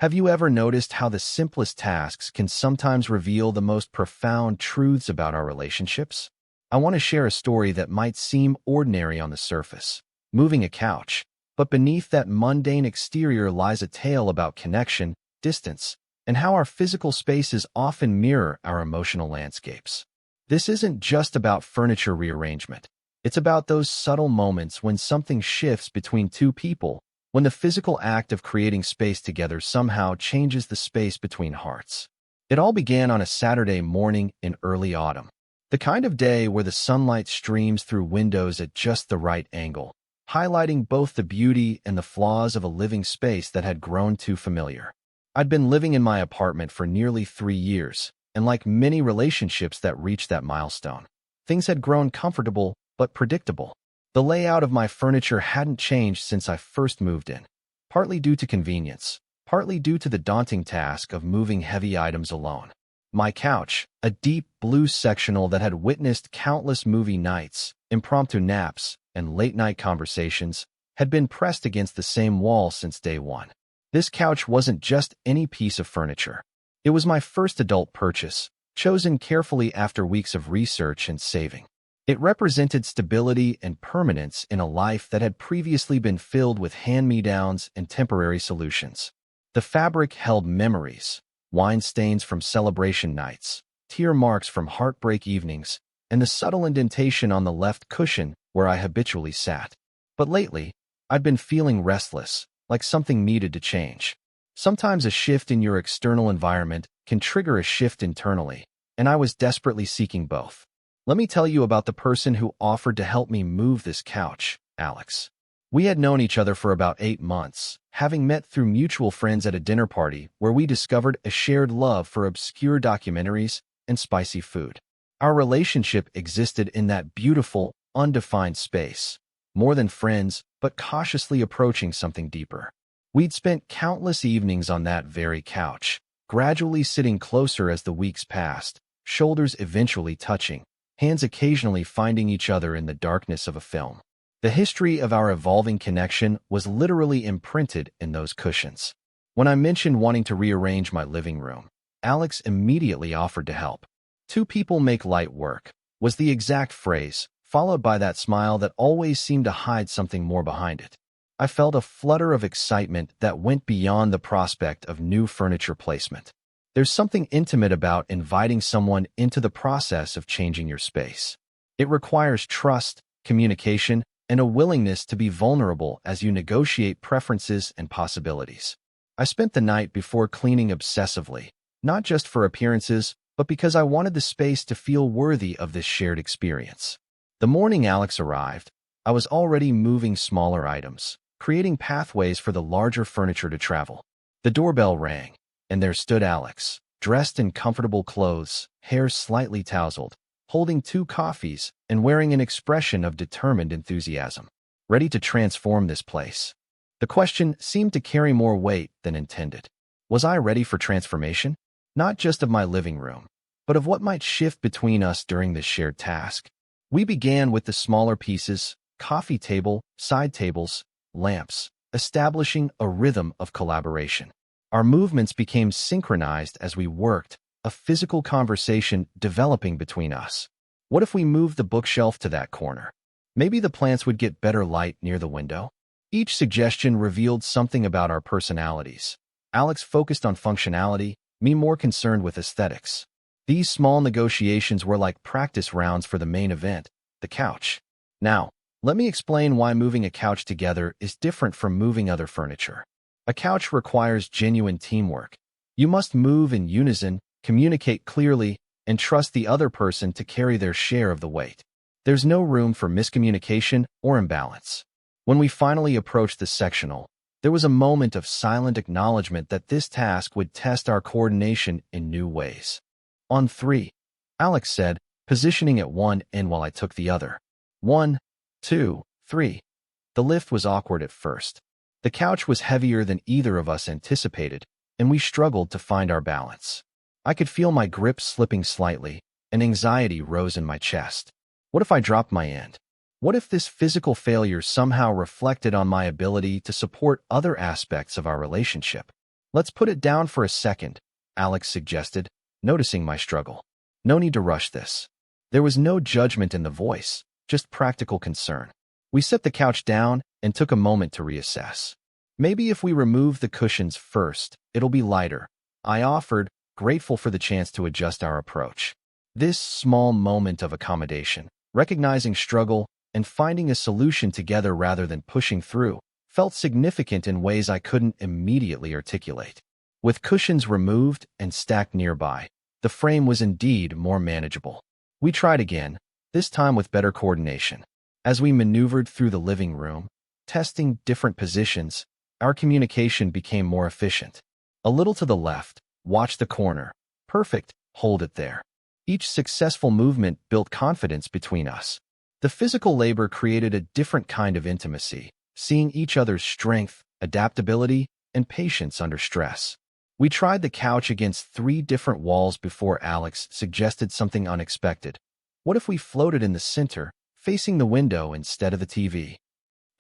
Have you ever noticed how the simplest tasks can sometimes reveal the most profound truths about our relationships? I want to share a story that might seem ordinary on the surface, moving a couch, but beneath that mundane exterior lies a tale about connection, distance, and how our physical spaces often mirror our emotional landscapes. This isn't just about furniture rearrangement. It's about those subtle moments when something shifts between two people, when the physical act of creating space together somehow changes the space between hearts. It all began on a Saturday morning in early autumn, the kind of day where the sunlight streams through windows at just the right angle, highlighting both the beauty and the flaws of a living space that had grown too familiar. I'd been living in my apartment for nearly 3 years, and like many relationships that reached that milestone, things had grown comfortable but predictable. The layout of my furniture hadn't changed since I first moved in, partly due to convenience, partly due to the daunting task of moving heavy items alone. My couch, a deep blue sectional that had witnessed countless movie nights, impromptu naps, and late-night conversations, had been pressed against the same wall since day one. This couch wasn't just any piece of furniture. It was my first adult purchase, chosen carefully after weeks of research and saving. It represented stability and permanence in a life that had previously been filled with hand-me-downs and temporary solutions. The fabric held memories, wine stains from celebration nights, tear marks from heartbreak evenings, and the subtle indentation on the left cushion where I habitually sat. But lately, I'd been feeling restless, like something needed to change. Sometimes a shift in your external environment can trigger a shift internally, and I was desperately seeking both. Let me tell you about the person who offered to help me move this couch, Alex. We had known each other for about 8 months, having met through mutual friends at a dinner party where we discovered a shared love for obscure documentaries and spicy food. Our relationship existed in that beautiful, undefined space, more than friends, but cautiously approaching something deeper. We'd spent countless evenings on that very couch, gradually sitting closer as the weeks passed, shoulders eventually touching, hands occasionally finding each other in the darkness of a film. The history of our evolving connection was literally imprinted in those cushions. When I mentioned wanting to rearrange my living room, Alex immediately offered to help. "Two people make light work," was the exact phrase, followed by that smile that always seemed to hide something more behind it. I felt a flutter of excitement that went beyond the prospect of new furniture placement. There's something intimate about inviting someone into the process of changing your space. It requires trust, communication, and a willingness to be vulnerable as you negotiate preferences and possibilities. I spent the night before cleaning obsessively, not just for appearances, but because I wanted the space to feel worthy of this shared experience. The morning Alex arrived, I was already moving smaller items, creating pathways for the larger furniture to travel. The doorbell rang, and there stood Alex, dressed in comfortable clothes, hair slightly tousled, holding 2 coffees and wearing an expression of determined enthusiasm, ready to transform this place. The question seemed to carry more weight than intended. Was I ready for transformation? Not just of my living room, but of what might shift between us during this shared task. We began with the smaller pieces: coffee table, side tables, lamps, establishing a rhythm of collaboration. Our movements became synchronized as we worked, a physical conversation developing between us. What if we moved the bookshelf to that corner? Maybe the plants would get better light near the window? Each suggestion revealed something about our personalities. Alex focused on functionality, me more concerned with aesthetics. These small negotiations were like practice rounds for the main event, the couch. Now, let me explain why moving a couch together is different from moving other furniture. A couch requires genuine teamwork. You must move in unison, communicate clearly, and trust the other person to carry their share of the weight. There's no room for miscommunication or imbalance. When we finally approached the sectional, there was a moment of silent acknowledgement that this task would test our coordination in new ways. "On 3, Alex said, positioning at one end while I took the other. 1, 2, 3. The lift was awkward at first. The couch was heavier than either of us anticipated, and we struggled to find our balance. I could feel my grip slipping slightly, and anxiety rose in my chest. What if I dropped my end? What if this physical failure somehow reflected on my ability to support other aspects of our relationship? Let's put it down for a second, Alex suggested, noticing my struggle. No need to rush this. There was no judgment in the voice, just practical concern. We set the couch down and took a moment to reassess. Maybe if we remove the cushions first, it'll be lighter, I offered, grateful for the chance to adjust our approach. This small moment of accommodation, recognizing struggle and finding a solution together rather than pushing through, felt significant in ways I couldn't immediately articulate. With cushions removed and stacked nearby, the frame was indeed more manageable. We tried again, this time with better coordination. As we maneuvered through the living room, testing different positions, our communication became more efficient. A little to the left, watch the corner. Perfect, hold it there. Each successful movement built confidence between us. The physical labor created a different kind of intimacy, seeing each other's strength, adaptability, and patience under stress. We tried the couch against 3 different walls before Alex suggested something unexpected. What if we floated in the center, facing the window instead of the TV?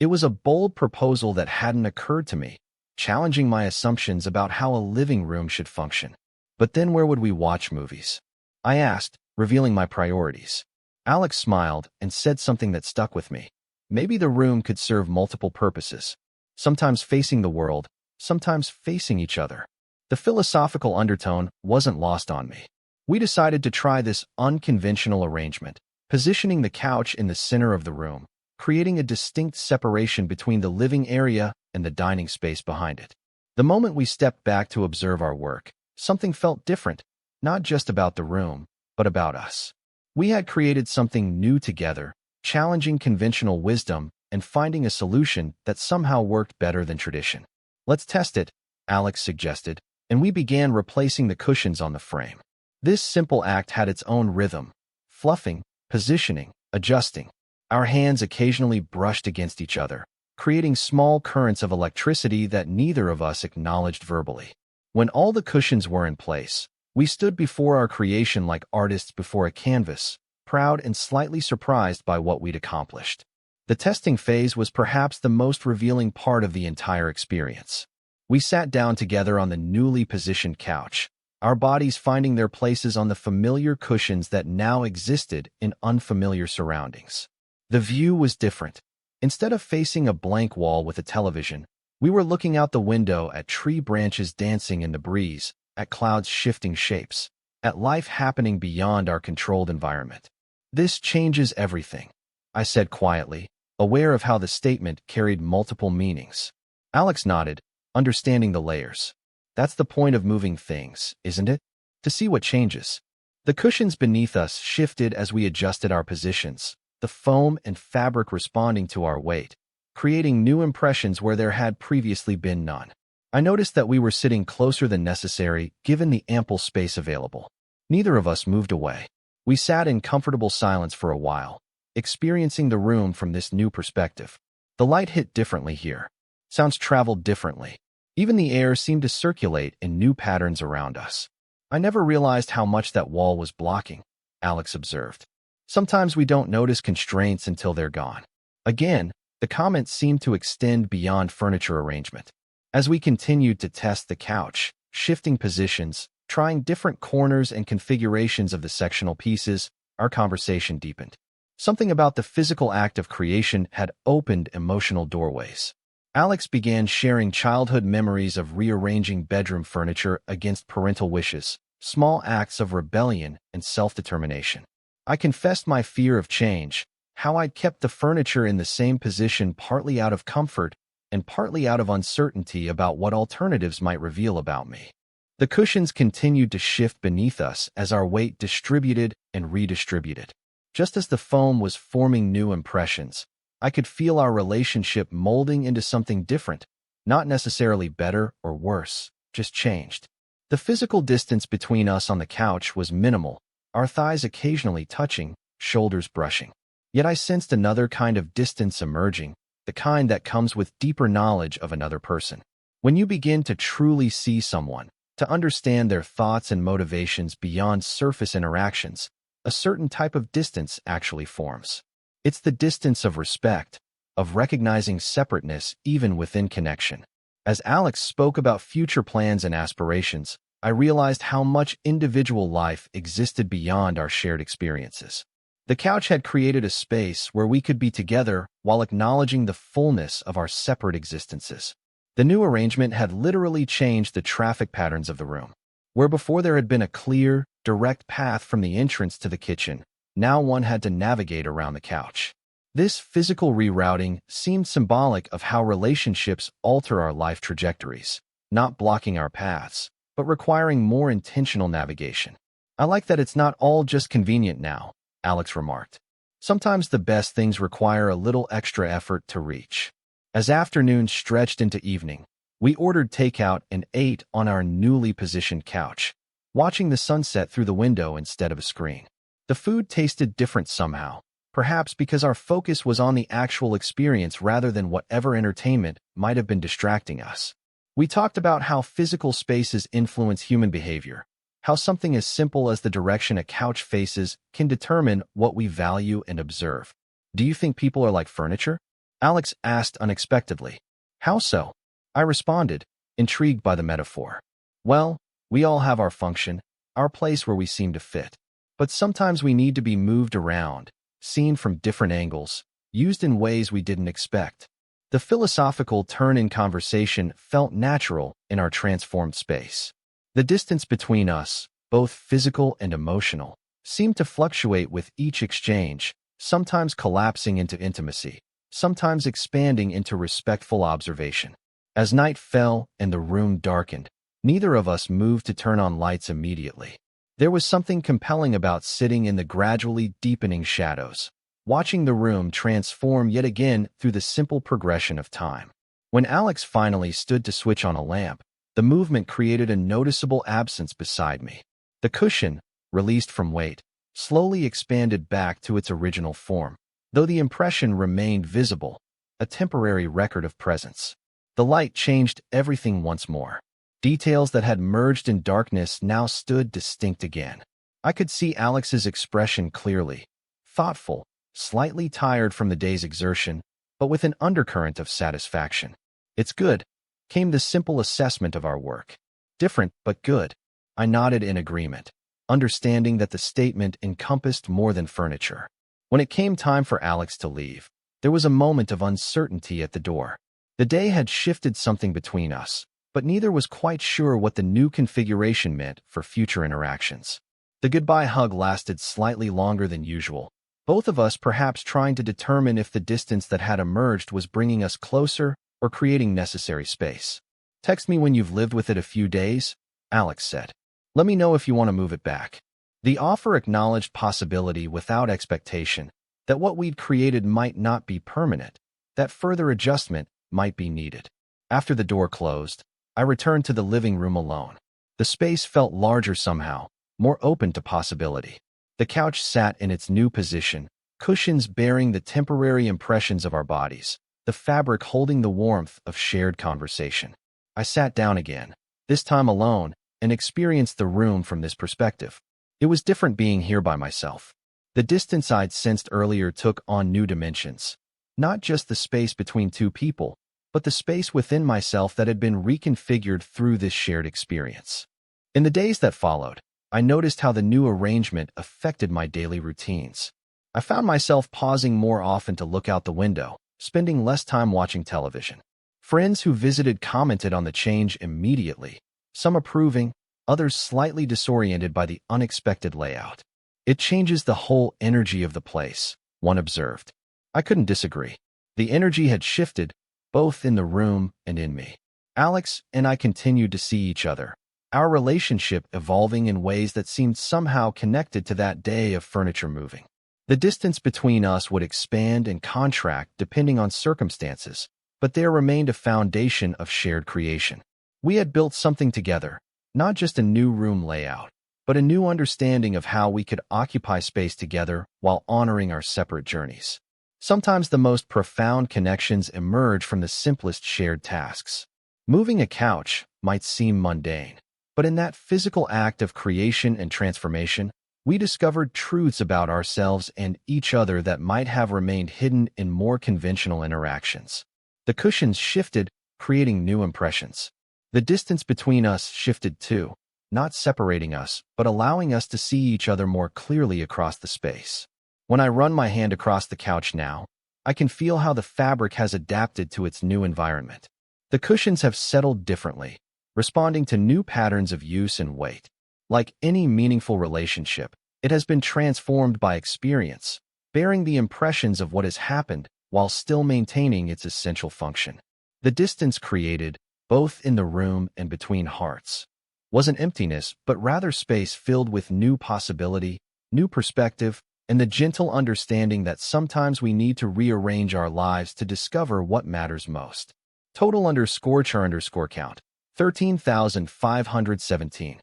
It was a bold proposal that hadn't occurred to me, challenging my assumptions about how a living room should function. But then where would we watch movies? I asked, revealing my priorities. Alex smiled and said something that stuck with me. Maybe the room could serve multiple purposes, sometimes facing the world, sometimes facing each other. The philosophical undertone wasn't lost on me. We decided to try this unconventional arrangement, positioning the couch in the center of the room, creating a distinct separation between the living area and the dining space behind it. The moment we stepped back to observe our work, something felt different, not just about the room, but about us. We had created something new together, challenging conventional wisdom and finding a solution that somehow worked better than tradition. Let's test it, Alex suggested, and we began replacing the cushions on the frame. This simple act had its own rhythm, fluffing, positioning, adjusting. Our hands occasionally brushed against each other, creating small currents of electricity that neither of us acknowledged verbally. When all the cushions were in place, we stood before our creation like artists before a canvas, proud and slightly surprised by what we'd accomplished. The testing phase was perhaps the most revealing part of the entire experience. We sat down together on the newly positioned couch, our bodies finding their places on the familiar cushions that now existed in unfamiliar surroundings. The view was different. Instead of facing a blank wall with a television, we were looking out the window at tree branches dancing in the breeze, at clouds shifting shapes, at life happening beyond our controlled environment. This changes everything, I said quietly, aware of how the statement carried multiple meanings. Alex nodded, understanding the layers. That's the point of moving things, isn't it? To see what changes. The cushions beneath us shifted as we adjusted our positions, the foam and fabric responding to our weight, creating new impressions where there had previously been none. I noticed that we were sitting closer than necessary given the ample space available. Neither of us moved away. We sat in comfortable silence for a while, experiencing the room from this new perspective. The light hit differently here. Sounds traveled differently. Even the air seemed to circulate in new patterns around us. I never realized how much that wall was blocking, Alex observed. Sometimes we don't notice constraints until they're gone. Again, the comment seemed to extend beyond furniture arrangement. As we continued to test the couch, shifting positions, trying different corners and configurations of the sectional pieces, our conversation deepened. Something about the physical act of creation had opened emotional doorways. Alex began sharing childhood memories of rearranging bedroom furniture against parental wishes, small acts of rebellion and self-determination. I confessed my fear of change, how I'd kept the furniture in the same position partly out of comfort and partly out of uncertainty about what alternatives might reveal about me. The cushions continued to shift beneath us as our weight distributed and redistributed. Just as the foam was forming new impressions, I could feel our relationship molding into something different, not necessarily better or worse, just changed. The physical distance between us on the couch was minimal, our thighs occasionally touching, shoulders brushing. Yet I sensed another kind of distance emerging, the kind that comes with deeper knowledge of another person. When you begin to truly see someone, to understand their thoughts and motivations beyond surface interactions, a certain type of distance actually forms. It's the distance of respect, of recognizing separateness even within connection. As Alex spoke about future plans and aspirations, I realized how much individual life existed beyond our shared experiences. The couch had created a space where we could be together while acknowledging the fullness of our separate existences. The new arrangement had literally changed the traffic patterns of the room. Where before there had been a clear, direct path from the entrance to the kitchen, now one had to navigate around the couch. This physical rerouting seemed symbolic of how relationships alter our life trajectories, not blocking our paths, but requiring more intentional navigation. I like that it's not all just convenient now, Alex remarked. Sometimes the best things require a little extra effort to reach. As afternoon stretched into evening, we ordered takeout and ate on our newly positioned couch, watching the sunset through the window instead of a screen. The food tasted different somehow, perhaps because our focus was on the actual experience rather than whatever entertainment might have been distracting us. We talked about how physical spaces influence human behavior, how something as simple as the direction a couch faces can determine what we value and observe. Do you think people are like furniture? Alex asked unexpectedly. How so? I responded, intrigued by the metaphor. Well, we all have our function, our place where we seem to fit. But sometimes we need to be moved around, seen from different angles, used in ways we didn't expect. The philosophical turn in conversation felt natural in our transformed space. The distance between us, both physical and emotional, seemed to fluctuate with each exchange, sometimes collapsing into intimacy, sometimes expanding into respectful observation. As night fell and the room darkened, neither of us moved to turn on lights immediately. There was something compelling about sitting in the gradually deepening shadows, watching the room transform yet again through the simple progression of time. When Alex finally stood to switch on a lamp, the movement created a noticeable absence beside me. The cushion, released from weight, slowly expanded back to its original form, though the impression remained visible, a temporary record of presence. The light changed everything once more. Details that had merged in darkness now stood distinct again. I could see Alex's expression clearly, thoughtful, slightly tired from the day's exertion, but with an undercurrent of satisfaction. It's good, came the simple assessment of our work. Different, but good. I nodded in agreement, understanding that the statement encompassed more than furniture. When it came time for Alex to leave, there was a moment of uncertainty at the door. The day had shifted something between us, but neither was quite sure what the new configuration meant for future interactions. The goodbye hug lasted slightly longer than usual, both of us perhaps trying to determine if the distance that had emerged was bringing us closer or creating necessary space. Text me when you've lived with it a few days, Alex said. Let me know if you want to move it back. The offer acknowledged possibility without expectation that what we'd created might not be permanent, that further adjustment might be needed. After the door closed, I returned to the living room alone. The space felt larger somehow, more open to possibility. The couch sat in its new position, cushions bearing the temporary impressions of our bodies, the fabric holding the warmth of shared conversation. I sat down again, this time alone, and experienced the room from this perspective. It was different being here by myself. The distance I'd sensed earlier took on new dimensions. Not just the space between two people, but the space within myself that had been reconfigured through this shared experience. In the days that followed, I noticed how the new arrangement affected my daily routines. I found myself pausing more often to look out the window, spending less time watching television. Friends who visited commented on the change immediately, some approving, others slightly disoriented by the unexpected layout. It changes the whole energy of the place, one observed. I couldn't disagree. The energy had shifted, both in the room and in me. Alex and I continued to see each other, our relationship evolving in ways that seemed somehow connected to that day of furniture moving. The distance between us would expand and contract depending on circumstances, but there remained a foundation of shared creation. We had built something together, not just a new room layout, but a new understanding of how we could occupy space together while honoring our separate journeys. Sometimes the most profound connections emerge from the simplest shared tasks. Moving a couch might seem mundane, but in that physical act of creation and transformation, we discovered truths about ourselves and each other that might have remained hidden in more conventional interactions. The cushions shifted, creating new impressions. The distance between us shifted too, not separating us, but allowing us to see each other more clearly across the space. When I run my hand across the couch now, I can feel how the fabric has adapted to its new environment. The cushions have settled differently, responding to new patterns of use and weight. Like any meaningful relationship, it has been transformed by experience, bearing the impressions of what has happened while still maintaining its essential function. The distance created, both in the room and between hearts, wasn't emptiness, but rather space filled with new possibility, new perspective, and the gentle understanding that sometimes we need to rearrange our lives to discover what matters most. Total _char_count, 13,517.